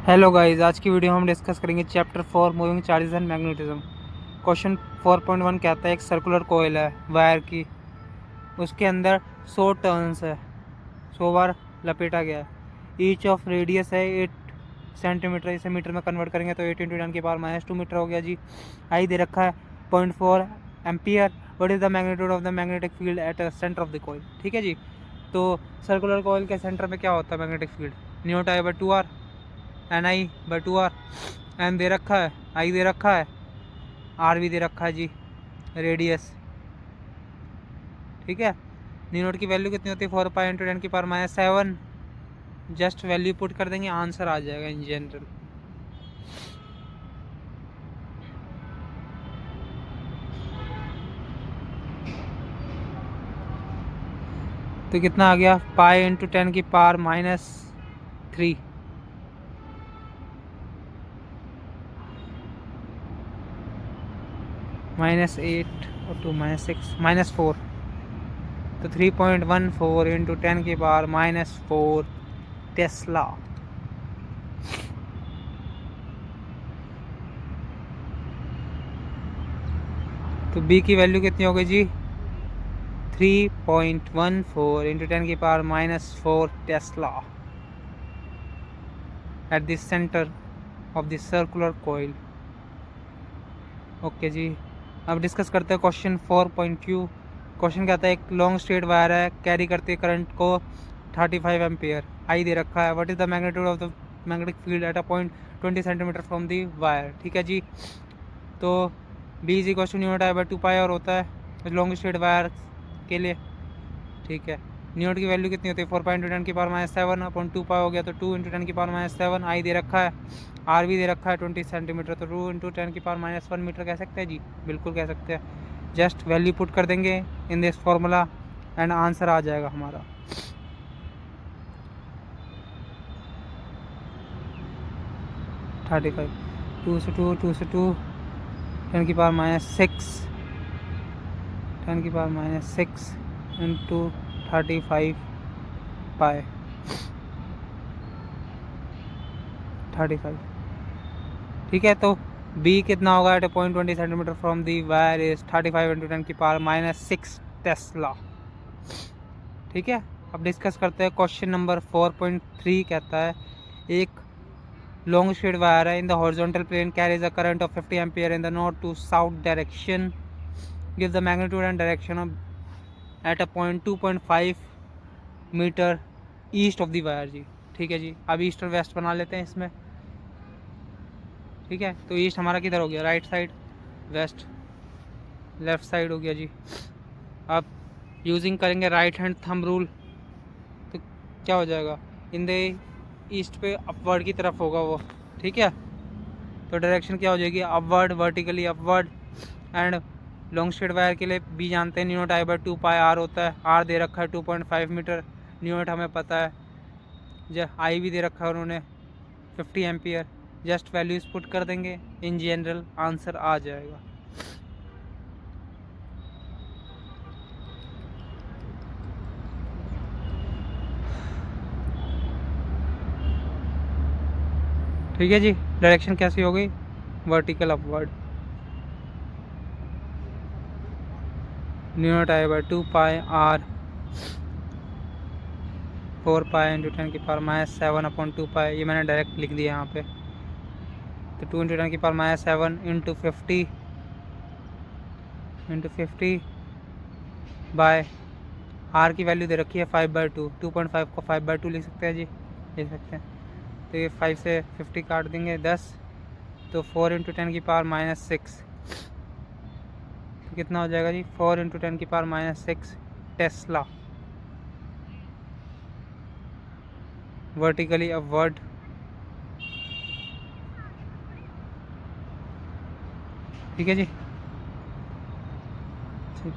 Hello guys, आज की video हम डिस्कस करेंगे chapter 4 moving charges and magnetism. Question 4.1 कहता है एक सर्कुलर कोयल है वायर की, उसके अंदर 100 टर्न्स है, 100 बार लपेटा गया है। ईच ऑफ रेडियस है 8 सेंटीमीटर, इसे मीटर में कन्वर्ट करेंगे तो 8 इंटू 10 की पावर -2 मीटर हो गया जी। आई दे रखा है 0.4 ampere. What is the magnitude of the magnetic field at centre of the coil. ठीक है जी। तो सर्कुलर कोयल के सेंटर में क्या होता है magnetic field, new tie by 2r, N I by 2r। N दे रखा है, आई दे रखा है, आर भी दे रखा है जी, रेडियस। ठीक है। न्यू नोट की वैल्यू कितनी होती है 4 पाई इंटू 10 की पावर -7। जस्ट वैल्यू पुट कर देंगे, आंसर आ जाएगा इन जनरल। तो कितना आ गया, पाई इंटू 10 की पावर -3, -8 और 2 -6 -4। तो 3.14 इंटू 10 की पावर -4 टेस्ला। तो बी की वैल्यू कितनी हो गई जी, 3.14 इंटू 10 की power -4 tesla at the centre of the circular coil. Okay जी। अब डिस्कस करते हैं क्वेश्चन 4.2। क्वेश्चन कहता है एक लॉन्ग स्ट्रेट वायर है, कैरी करती है करंट को 35 एम्पियर। आई दे रखा है, what is the magnitude of the magnetic field at a point 20 centimetre from the wire. ठीक है जी। तो B is equal to mu tie by 2 pi और होता है लॉन्ग स्ट्रेट वायर के लिए। ठीक है। न्यूट की वैल्यू कितनी होती है 4 पाई इंटू 10 की पावर -7 अपॉन 2 पाई हो गया, तो 2 इंटू 10 की पावर -7। आई दे रखा है, आर भी दे रखा है 20 सेंटीमीटर, तो 2 इंटू 10 की पावर -1 मीटर कह सकते हैं जी, बिल्कुल कह सकते हैं। जस्ट वैल्यू पुट कर देंगे in this formula and answer आ जाएगा हमारा। थर्टी फाइव, 2 से 2 10 की पावर -6, 10 की पावर -6 इंटू 35 पाई 35। ठीक है। तो बी कितना होगा at 0.20 centimetre from the wire is 35 into 10 की पावर -6 टेस्ला। ठीक है। अब डिस्कस करते हैं क्वेश्चन नंबर 4.3। कहता है एक लॉन्ग स्ट्रेट वायर है in the horizontal plane carries a current of 50 ampere in the north to south direction. Give the magnitude and direction of at a point 2.5 metre east of the wire जी। ठीक है जी। अब east और waste बना लेते हैं इसमें। ठीक है। तो ईस्ट हमारा किधर हो गया, right side, west left side हो गया जी। अब यूजिंग करेंगे राइट हैंड थंब रूल, तो क्या हो जाएगा, इन द ईस्ट पे अपवर्ड की तरफ होगा वो। ठीक है। तो डायरेक्शन क्या हो जाएगी, upward, vertically upward. And long straight wire के लिए भी जानते हैं न्यूट आई बाई 2 पाई आर होता है। आर दे रखा है 2.5 मीटर, न्यूट हमें पता है, जब आई भी दे रखा है उन्होंने 50 एम्पियर। जस्ट वैल्यूज पुट कर देंगे, इन जनरल आंसर आ जाएगा। ठीक है जी। डायरेक्शन कैसी हो गई, वर्टिकल अपवर्ड। न्यूट I by 2 pi r 4 pi into 10 की पावर -7 अपॉन 2 पाई, ये मैंने डायरेक्ट लिख दिया यहाँ पे। तो 2 इंटू 10 की पावर -7 इंटू 50 बाय आर की वैल्यू दे रखी है 5/2, 2.5 को 5/2 लिख सकते हैं जी, लिख सकते हैं। तो ये 5 से 50 काट देंगे 10, तो 4 इंटू 10 की पावर -6, तो कितना हो जाएगा जी 4 इंटू 10 की पावर -6 टेस्ला वर्टिकली अपवर्ड। ठीक है जी। ठीक।